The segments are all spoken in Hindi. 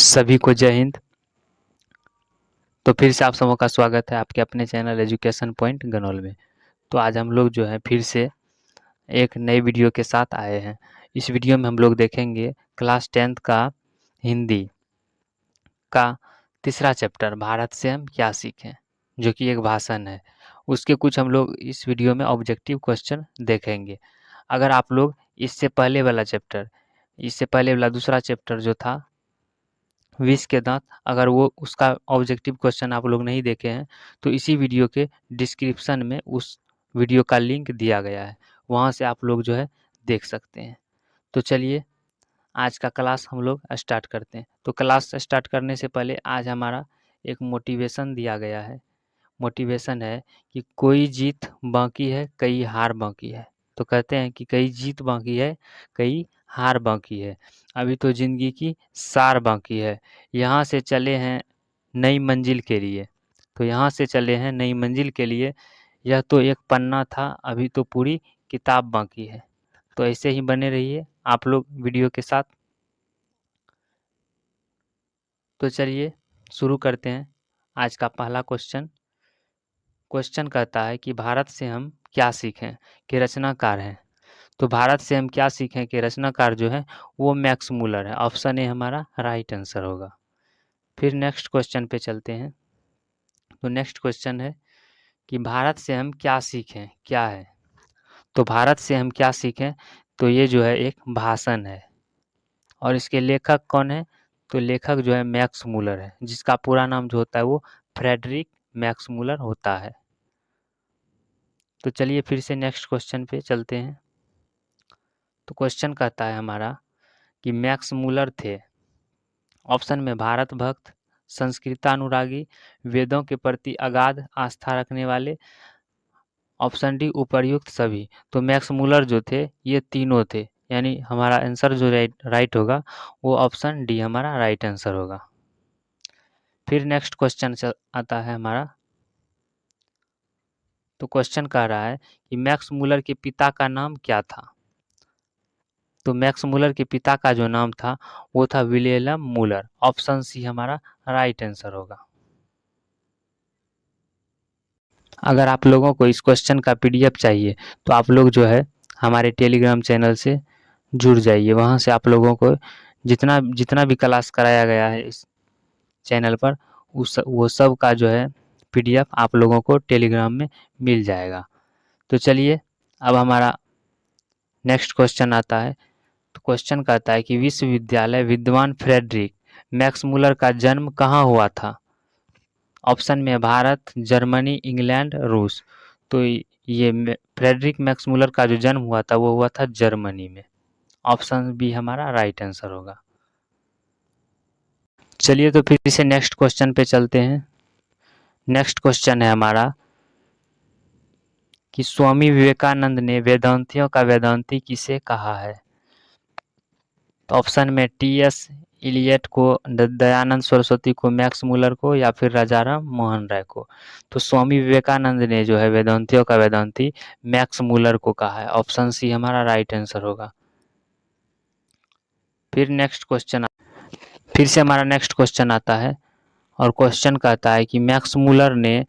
सभी को जय हिंद। तो फिर से आप सबों का स्वागत है आपके अपने चैनल एजुकेशन पॉइंट गनौल में। तो आज हम लोग जो है फिर से एक नई वीडियो के साथ आए हैं। इस वीडियो में हम लोग देखेंगे क्लास 10th का हिंदी का तीसरा चैप्टर भारत से हम क्या सीखें, जो कि एक भाषण है। उसके कुछ हम लोग इस वीडियो में ऑब्जेक्टिव क्वेश्चन देखेंगे। अगर आप लोग इससे पहले वाला दूसरा चैप्टर जो था विष के दांत, अगर वो उसका ऑब्जेक्टिव क्वेश्चन आप लोग नहीं देखे हैं तो इसी वीडियो के डिस्क्रिप्शन में उस वीडियो का लिंक दिया गया है, वहाँ से आप लोग जो है देख सकते हैं। तो चलिए आज का क्लास हम लोग स्टार्ट करते हैं। तो क्लास स्टार्ट करने से पहले आज हमारा एक मोटिवेशन दिया गया है। मोटिवेशन है कि कोई जीत बाकी है, कई हार बाकी है। तो कहते हैं कि कई जीत बाकी है, कई हार बाकी है, अभी तो ज़िंदगी की सार बाकी है। यहाँ से चले हैं नई मंजिल के लिए। तो यहाँ से चले हैं नई मंजिल के लिए, यह तो एक पन्ना था, अभी तो पूरी किताब बाकी है। तो ऐसे ही बने रहिए आप लोग वीडियो के साथ। तो चलिए शुरू करते हैं आज का पहला क्वेश्चन। क्वेश्चन कहता है कि भारत से हम क्या सीखें के रचनाकार हैं। तो भारत से हम क्या सीखें के रचनाकार जो है वो मैक्स मूलर है। ऑप्शन ए हमारा राइट आंसर होगा। फिर नेक्स्ट क्वेश्चन पे चलते हैं। तो नेक्स्ट क्वेश्चन है कि भारत से हम क्या सीखें क्या है। तो भारत से हम क्या सीखें, तो ये जो है एक भाषण है। और इसके लेखक कौन है, तो लेखक जो है मैक्स मूलर है, जिसका पूरा नाम जो होता है वो फ्रेडरिक मैक्स मूलर होता है। तो चलिए फिर से नेक्स्ट क्वेश्चन पे चलते हैं। तो क्वेश्चन कहता है हमारा कि मैक्स मूलर थे ऑप्शन में भारत भक्त, संस्कृतानुरागी, वेदों के प्रति अगाध आस्था रखने वाले, ऑप्शन डी उपर्युक्त सभी। तो मैक्स मूलर जो थे ये तीनों थे, यानी हमारा आंसर जो राइट होगा वो ऑप्शन डी हमारा राइट आंसर होगा। फिर नेक्स्ट क्वेश्चन आता है हमारा। तो क्वेश्चन कह रहा है कि मैक्स मूलर के पिता का नाम क्या था। तो मैक्स मूलर के पिता का जो नाम था वो था विलियम मूलर। ऑप्शन सी हमारा राइट आंसर होगा। अगर आप लोगों को इस क्वेश्चन का पीडीएफ चाहिए तो आप लोग जो है हमारे टेलीग्राम चैनल से जुड़ जाइए। वहाँ से आप लोगों को जितना जितना भी क्लास कराया गया है इस चैनल पर वो सब का जो है पीडीएफ आप लोगों को टेलीग्राम में मिल जाएगा। तो चलिए अब हमारा नेक्स्ट क्वेश्चन आता है। तो क्वेश्चन कहता है कि विश्वविद्यालय विद्वान फ्रेडरिक मैक्स मूलर का जन्म कहाँ हुआ था। ऑप्शन में भारत, जर्मनी, इंग्लैंड, रूस। तो ये फ्रेडरिक मैक्स मूलर का जो जन्म हुआ था वो हुआ था जर्मनी में। ऑप्शन बी हमारा राइट आंसर होगा। चलिए तो फिर से नेक्स्ट क्वेश्चन पे चलते हैं। नेक्स्ट क्वेश्चन है हमारा कि स्वामी विवेकानंद ने वेदांतियों का वेदांती किसे कहा है। तो ऑप्शन में टी.एस. इलियट को, दयानंद सरस्वती को, मैक्स मूलर को, या फिर राजाराम मोहन राय को। तो स्वामी विवेकानंद ने जो है वेदांतियों का वेदांती मैक्स मूलर को कहा है। ऑप्शन सी हमारा राइट आंसर होगा। फिर से हमारा नेक्स्ट क्वेश्चन आता है और क्वेश्चन कहता है कि मैक्स मूलर ने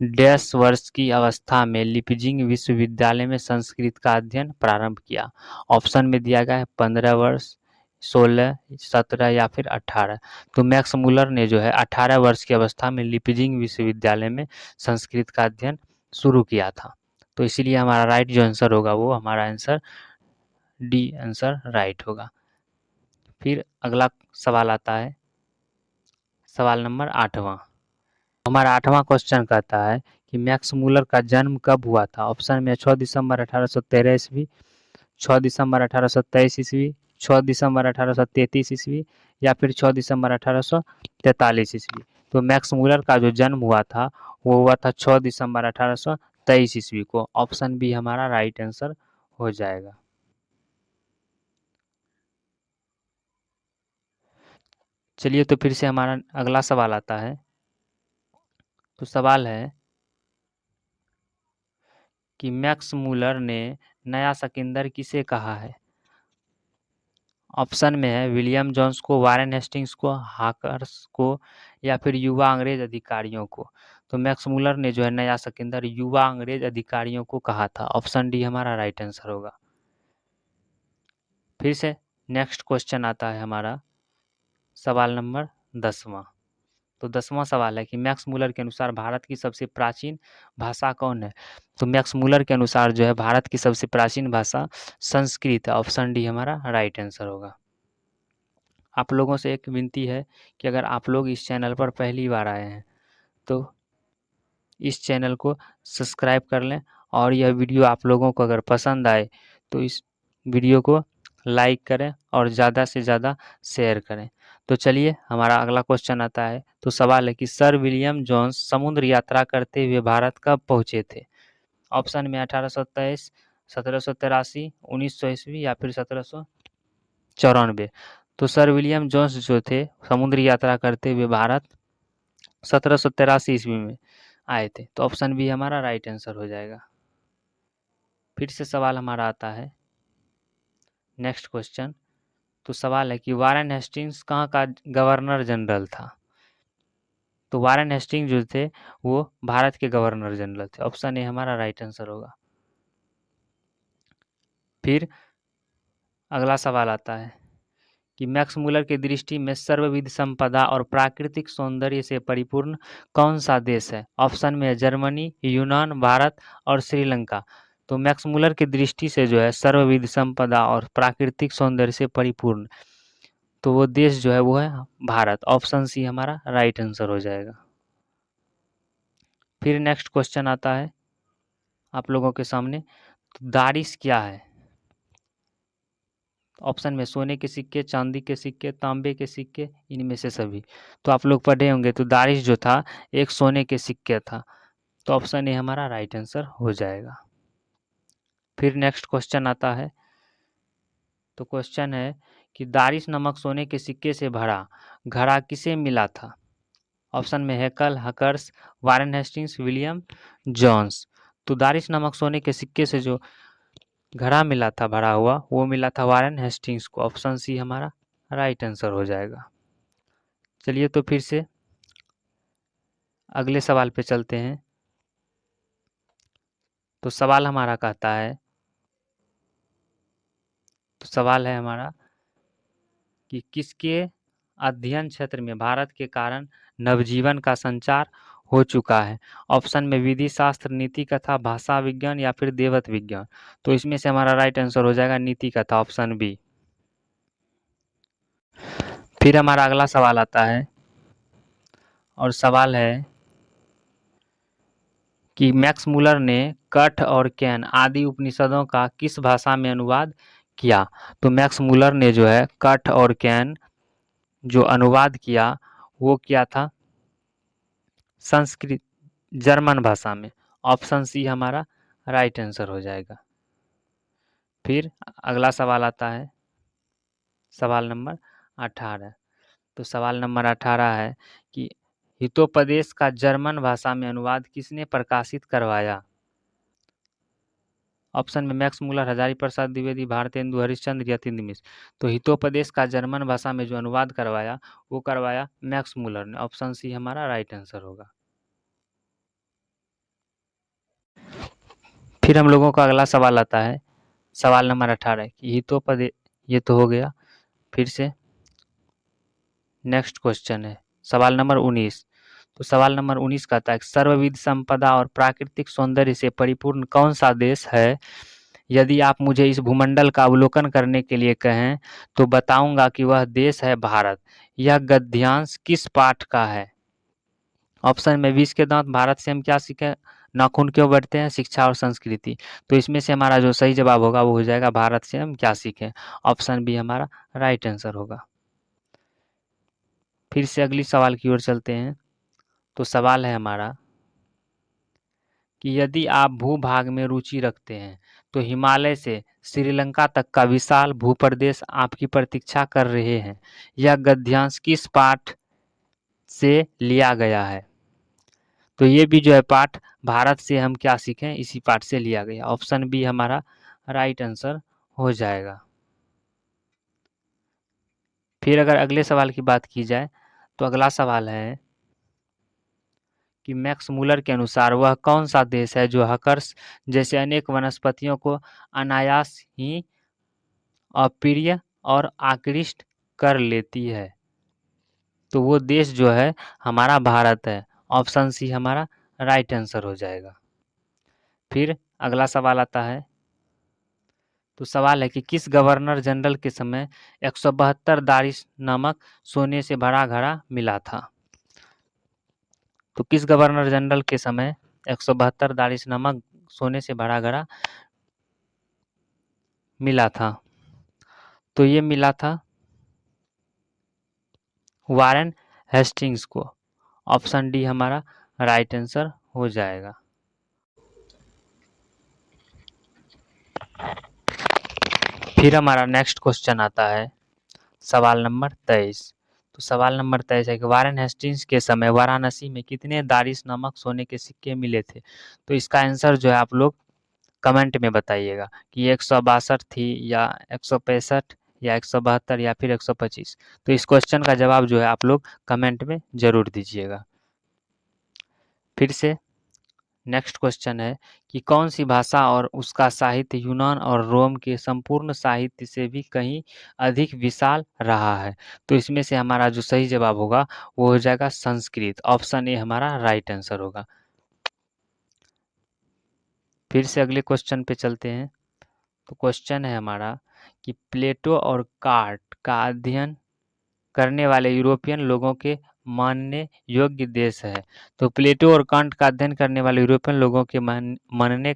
डैश वर्ष की अवस्था में लिपजिंग विश्वविद्यालय में संस्कृत का अध्ययन प्रारंभ किया। ऑप्शन में दिया गया है 15 वर्ष, 16, 17 या फिर 18। तो मैक्स मूलर ने जो है 18 वर्ष की अवस्था में लिपजिंग विश्वविद्यालय में संस्कृत का अध्ययन शुरू किया था। तो इसीलिए हमारा राइट जो आंसर होगा वो हमारा आंसर डी आंसर राइट होगा। फिर अगला सवाल आता है, सवाल नंबर 8वां। हमारा 8वां क्वेश्चन कहता है कि मैक्स मूलर का जन्म कब हुआ था। ऑप्शन में 6 दिसंबर 1813 ईस्वी, 6 दिसंबर 1823 ईस्वी, 6 दिसंबर 1833 ईस्वी, या फिर 6 दिसंबर 1843 ईस्वी। तो मैक्स मूलर का जो जन्म हुआ था वो हुआ था 6 दिसंबर 1823 ईस्वी को। ऑप्शन बी हमारा राइट आंसर हो जाएगा। चलिए तो फिर से हमारा अगला सवाल आता है। तो सवाल है कि मैक्स मूलर ने नया सिकंदर किसे कहा है। ऑप्शन में है विलियम जोन्स को, वारेन हेस्टिंग्स को, हाकर्स को या फिर युवा अंग्रेज अधिकारियों को। तो मैक्स मुलर ने जो है नया सिकंदर युवा अंग्रेज अधिकारियों को कहा था। ऑप्शन डी हमारा राइट आंसर होगा। फिर से नेक्स्ट क्वेश्चन आता है हमारा सवाल नंबर 10वां। तो 10वां सवाल है कि मैक्स मुलर के अनुसार भारत की सबसे प्राचीन भाषा कौन है? तो मैक्स मुलर के अनुसार जो है भारत की सबसे प्राचीन भाषा संस्कृत है। ऑप्शन डी हमारा राइट आंसर होगा। आप लोगों से एक विनती है कि अगर आप लोग इस चैनल पर पहली बार आए हैं तो इस चैनल को सब्सक्राइब कर लें, और यह वीडियो आप लोगों को अगर पसंद आए तो इस वीडियो को लाइक करें और ज़्यादा से ज़्यादा शेयर करें। तो चलिए हमारा अगला क्वेश्चन आता है। तो सवाल है कि सर विलियम जोन्स समुद्र यात्रा करते हुए भारत कब पहुँचे थे? ऑप्शन में 1823, 1783, 1900 ईस्वी या फिर 1794। तो सर विलियम जोन्स जो थे समुद्री यात्रा करते हुए भारत 1783 ईस्वी में आए थे। तो ऑप्शन बी हमारा राइट आंसर हो जाएगा। फिर से सवाल हमारा आता है नेक्स्ट क्वेश्चन। तो सवाल है कि वारेन हेस्टिंग्स कहाँ का गवर्नर जनरल था? तो वारेन हेस्टिंग्स जो थे वो भारत के गवर्नर जनरल थे। ऑप्शन ए हमारा राइट आंसर होगा। फिर अगला सवाल आता है कि मैक्स मुलर की दृष्टि में सर्वविध संपदा और प्राकृतिक सौंदर्य से परिपूर्ण कौन सा देश है? ऑप्शन में है जर्मनी, यूनान, भारत और श्रीलंका। तो मैक्स मुलर की दृष्टि से जो है सर्वविध संपदा और प्राकृतिक सौंदर्य से परिपूर्ण, तो वो देश जो है वो है भारत। ऑप्शन सी हमारा राइट आंसर हो जाएगा। फिर नेक्स्ट क्वेश्चन आता है आप लोगों के सामने। तो दारिश क्या है? ऑप्शन में सोने के सिक्के, चांदी के सिक्के, तांबे के सिक्के, इनमें से सभी। तो आप लोग पढ़े होंगे तो दारिश जो था एक सोने के सिक्के था। तो ऑप्शन ए हमारा राइट आंसर हो जाएगा। फिर नेक्स्ट क्वेश्चन आता है। तो क्वेश्चन है कि दारिश नमक सोने के सिक्के से भरा घड़ा किसे मिला था? ऑप्शन में हैकल, hawkers, Warren Hastings, William Jones. तो दारिश नमक सोने के सिक्के से जो घड़ा मिला था भरा हुआ, वो मिला था वारेन हेस्टिंग्स को। ऑप्शन सी हमारा राइट आंसर हो जाएगा। चलिए तो फिर से अगले सवाल पे चलते हैं। तो सवाल हमारा कहता है, तो सवाल है हमारा कि किसके अध्ययन क्षेत्र में भारत के कारण नवजीवन का संचार हो चुका है? ऑप्शन में विधि शास्त्र, नीति कथा, भाषा विज्ञान या फिर देवत विज्ञान। तो इसमें से हमारा राइट आंसर हो जाएगा नीति कथा। Option B. फिर हमारा अगला सवाल आता है और सवाल है कि मैक्स मुलर ने कठ और कैन आदि उपनिषदों का किस भाषा में अनुवाद किया? तो मैक्स मुलर ने जो है कठ और कैन जो अनुवाद किया वो किया था संस्कृत जर्मन भाषा में। ऑप्शन सी हमारा राइट आंसर हो जाएगा। फिर अगला सवाल आता है सवाल नंबर 18। तो सवाल नंबर 18 है कि हितोपदेश का जर्मन भाषा में अनुवाद किसने प्रकाशित करवाया? ऑप्शन में मैक्स मुलर, हजारी प्रसाद द्विवेदी, भारतेंदु हरिश्चंद्र या तिंद मिश्र। तो हितोपदेश का जर्मन भाषा में जो अनुवाद करवाया वो करवाया मैक्स मुलर ने। ऑप्शन सी हमारा राइट आंसर होगा। फिर हम लोगों का अगला सवाल आता है सवाल नंबर 18 कि हितोपदेश, ये तो हो गया। फिर से नेक्स्ट क्वेश्चन है सवाल नंबर 19। तो सवाल नंबर 19 कहता है सर्वविध संपदा और प्राकृतिक सौंदर्य से परिपूर्ण कौन सा देश है? यदि आप मुझे इस भूमंडल का अवलोकन करने के लिए कहें तो बताऊंगा कि वह देश है भारत। यह गद्यांश किस पाठ का है? ऑप्शन में 20 के दांत, भारत से हम क्या सीखे, नाखून क्यों बढ़ते हैं, शिक्षा और संस्कृति। तो इसमें से हमारा जो सही जवाब होगा वो हो जाएगा भारत से हम क्या सीखें। ऑप्शन बी हमारा राइट आंसर होगा। फिर से अगली सवाल की ओर चलते हैं। तो सवाल है हमारा कि यदि आप भूभाग में रुचि रखते हैं तो हिमालय से श्रीलंका तक का विशाल भूप्रदेश आपकी प्रतीक्षा कर रहे हैं। यह गद्यांश किस पाठ से लिया गया है? तो ये भी जो है पाठ भारत से हम क्या सीखें इसी पाठ से लिया गया। ऑप्शन बी हमारा राइट आंसर हो जाएगा। फिर अगर अगले सवाल की बात की जाए तो अगला सवाल है कि मैक्स मूलर के अनुसार वह कौन सा देश है जो हकर्स जैसे अनेक वनस्पतियों को अनायास ही अप्रिय और आकृष्ट कर लेती है। तो वो देश जो है हमारा भारत है। ऑप्शन सी हमारा राइट आंसर हो जाएगा। फिर अगला सवाल आता है, तो सवाल है कि किस गवर्नर जनरल के समय 172 दारिश नामक सोने से भरा घड़ा मिला था। तो किस गवर्नर जनरल के समय 172 दारिश नामक सोने से भरा घड़ा मिला था। तो ये मिला था वारेन हेस्टिंग्स को। ऑप्शन डी हमारा राइट आंसर हो जाएगा। फिर हमारा नेक्स्ट क्वेश्चन आता है सवाल नंबर 23। तो सवाल नंबर 23 है कि वारेन हेस्टिंग्स के समय वाराणसी में कितने दारिश नामक सोने के सिक्के मिले थे। तो इसका आंसर जो है आप लोग कमेंट में बताइएगा कि 162 थी या 165 या 172 या फिर 125। तो इस क्वेश्चन का जवाब जो है आप लोग कमेंट में जरूर दीजिएगा। फिर से नेक्स्ट क्वेश्चन है कि कौन सी भाषा और उसका साहित्य यूनान और रोम के संपूर्ण साहित्य से भी कहीं अधिक विशाल रहा है। तो इसमें से हमारा जो सही जवाब होगा वो हो जाएगा संस्कृत। ऑप्शन ए हमारा राइट आंसर होगा। फिर से अगले क्वेश्चन पे चलते हैं। तो क्वेश्चन है हमारा कि प्लेटो और कार्ट का अध्ययन करने वाले यूरोपियन लोगों के मानने योग्य देश है। तो प्लेटो और कांट का अध्ययन करने वाले यूरोपियन लोगों के मानने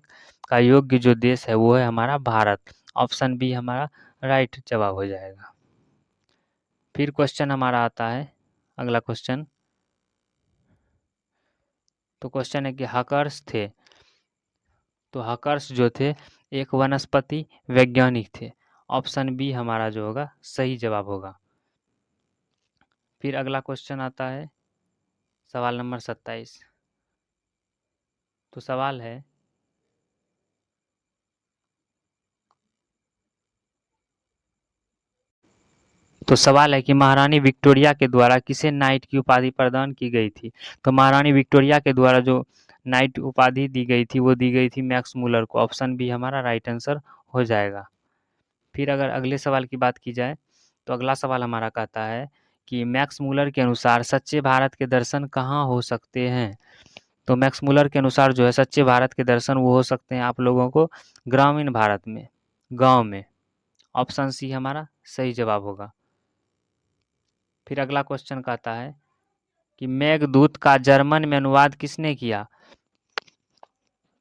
का योग्य जो देश है वो है हमारा भारत। ऑप्शन बी हमारा राइट जवाब हो जाएगा। फिर क्वेश्चन हमारा आता है अगला क्वेश्चन। तो क्वेश्चन है कि हकर्स थे। तो हकर्स जो थे एक वनस्पति वैज्ञानिक थे। ऑप्शन बी हमारा जो होगा सही जवाब होगा। फिर अगला क्वेश्चन आता है सवाल नंबर 27। तो सवाल है कि महारानी विक्टोरिया के द्वारा किसे नाइट की उपाधि प्रदान की गई थी। तो महारानी विक्टोरिया के द्वारा जो नाइट उपाधि दी गई थी वो दी गई थी मैक्स मूलर को। ऑप्शन बी हमारा राइट आंसर हो जाएगा। फिर अगर अगले सवाल की बात की जाए तो अगला सवाल हमारा कहता है कि मैक्स मूलर के अनुसार सच्चे भारत के दर्शन कहाँ हो सकते हैं। तो मैक्स मूलर के अनुसार जो है सच्चे भारत के दर्शन वो हो सकते हैं आप लोगों को ग्रामीण भारत में, गांव में। ऑप्शन सी हमारा सही जवाब होगा। फिर अगला क्वेश्चन कहता है कि मेघदूत का जर्मन में अनुवाद किसने किया।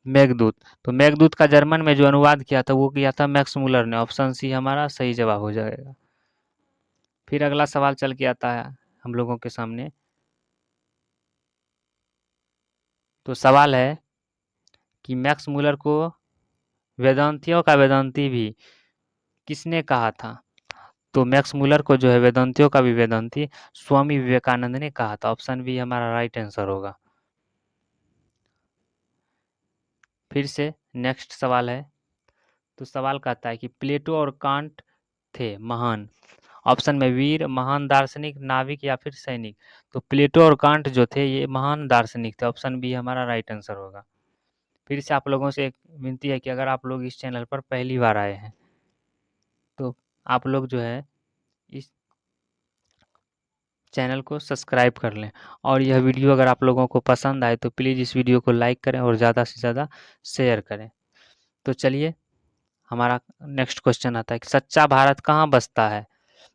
मेघदूत, तो मेघदूत का जर्मन में जो अनुवाद किया था वो किया था मैक्स मूलर ने। ऑप्शन सी हमारा सही जवाब हो जाएगा। फिर अगला सवाल चल के आता है हम लोगों के सामने। तो सवाल है कि मैक्स मूलर को वेदांतियों का वेदांती भी किसने कहा था। तो मैक्स मूलर को जो है वेदांतियों का भी वेदांती स्वामी विवेकानंद ने कहा था। ऑप्शन बी हमारा राइट आंसर होगा। फिर से नेक्स्ट सवाल है। तो सवाल कहता है कि प्लेटो और कांट थे महान। ऑप्शन में वीर, महान दार्शनिक, नाविक या फिर सैनिक। तो प्लेटो और कांट जो थे ये महान दार्शनिक थे। ऑप्शन बी हमारा राइट आंसर होगा। फिर से आप लोगों से एक विनती है कि अगर आप लोग इस चैनल पर पहली बार आए हैं तो आप लोग जो है इस चैनल को सब्सक्राइब कर लें। और यह वीडियो अगर आप लोगों को पसंद आए तो प्लीज़ इस वीडियो को लाइक करें और ज़्यादा से ज़्यादा शेयर करें। तो चलिए हमारा नेक्स्ट क्वेश्चन आता है कि सच्चा भारत कहाँ बसता है।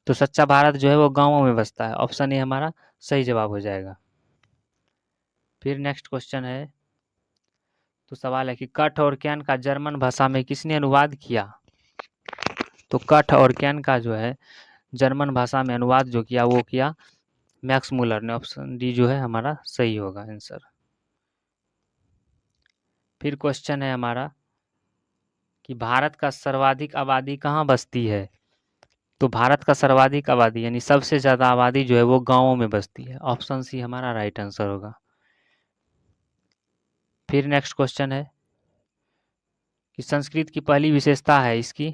तो सच्चा भारत जो है वो गाँवों में बसता है। ऑप्शन ए हमारा सही जवाब हो जाएगा। फिर नेक्स्ट क्वेश्चन है। तो सवाल है कि कठ और कैन का जर्मन भाषा में किसने अनुवाद किया। तो कठ और कैन का जो है जर्मन भाषा में अनुवाद जो किया वो किया मैक्स मूलर ने। ऑप्शन डी जो है हमारा सही होगा आंसर। फिर क्वेश्चन है हमारा कि भारत का सर्वाधिक आबादी कहाँ बसती है। तो भारत का सर्वाधिक आबादी यानी सबसे ज़्यादा आबादी जो है वो गाँवों में बसती है। ऑप्शन सी हमारा राइट आंसर होगा। फिर नेक्स्ट क्वेश्चन है कि संस्कृत की पहली विशेषता है इसकी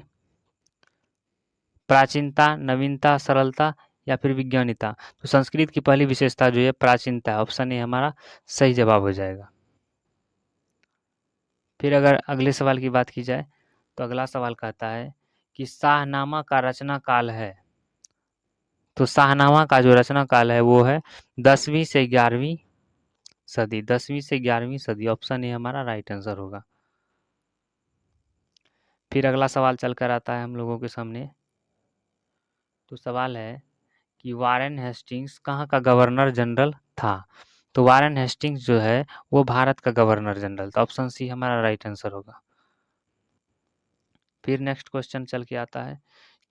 प्राचीनता, नवीनता, सरलता या फिर विज्ञानिता। तो संस्कृत की पहली विशेषता जो है प्राचीनता है। ऑप्शन ए हमारा सही जवाब हो जाएगा। फिर अगर अगले सवाल की बात की जाए तो अगला सवाल कहता है कि शाहनामा का रचना काल है। तो शाहनामा का जो रचना काल है वो है 10वीं से 11वीं सदी। 10वीं से 11वीं सदी। ऑप्शन ए हमारा राइट आंसर होगा। फिर अगला सवाल चलकर आता है हम लोगों के सामने। तो सवाल है कि वारेन हेस्टिंग्स कहाँ का गवर्नर जनरल था। तो वारेन हेस्टिंग्स जो है वो भारत का गवर्नर जनरल था। ऑप्शन सी हमारा राइट आंसर होगा। फिर नेक्स्ट क्वेश्चन चल के आता है।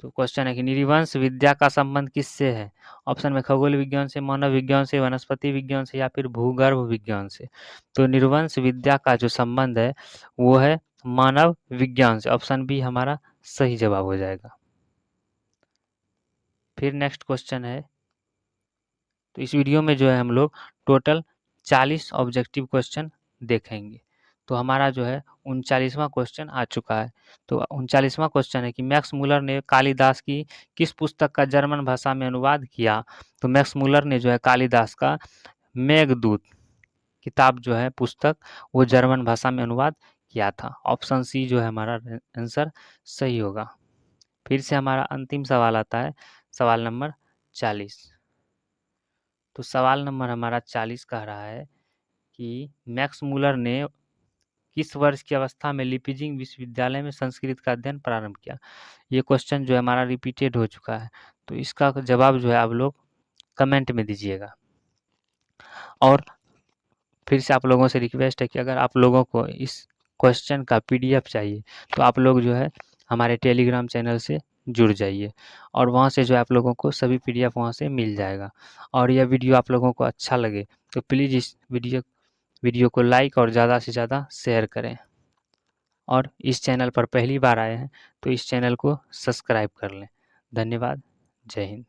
तो क्वेश्चन है कि नृवंश विद्या का संबंध किससे है। ऑप्शन में खगोल विज्ञान से, मानव विज्ञान से, वनस्पति विज्ञान से या फिर भूगर्भ विज्ञान से। तो नृवंश विद्या का जो संबंध है वो है मानव विज्ञान से। ऑप्शन बी हमारा सही जवाब हो जाएगा। फिर नेक्स्ट क्वेश्चन है। तो इस वीडियो में जो है हम लोग टोटल 40 ऑब्जेक्टिव क्वेश्चन देखेंगे। तो हमारा जो है 39वां क्वेश्चन आ चुका है। तो 39वां क्वेश्चन है कि मैक्स मुलर ने कालिदास की किस पुस्तक का जर्मन भाषा में अनुवाद किया। तो मैक्स मुलर ने जो है कालिदास का मेघदूत किताब जो है पुस्तक वो जर्मन भाषा में अनुवाद किया था। ऑप्शन सी जो है हमारा आंसर सही होगा। फिर से हमारा अंतिम सवाल आता है, सवाल नंबर 40। तो सवाल नंबर हमारा 40 कह रहा है कि मैक्स मुलर ने किस वर्ष की अवस्था में लीपिजिंग विश्वविद्यालय में संस्कृत का अध्ययन प्रारंभ किया। ये क्वेश्चन जो है हमारा रिपीटेड हो चुका है। तो इसका जवाब जो है आप लोग कमेंट में दीजिएगा। और फिर से आप लोगों से रिक्वेस्ट है कि अगर आप लोगों को इस क्वेश्चन का पीडीएफ चाहिए तो आप लोग जो है हमारे टेलीग्राम चैनल से जुड़ जाइए और वहाँ से जो है आप लोगों को सभी पीडीएफ वहाँ से मिल जाएगा। और यह वीडियो आप लोगों को अच्छा लगे तो प्लीज़ इस वीडियो को लाइक और ज़्यादा से ज़्यादा शेयर करें। और इस चैनल पर पहली बार आए हैं तो इस चैनल को सब्सक्राइब कर लें। धन्यवाद। जय हिंद।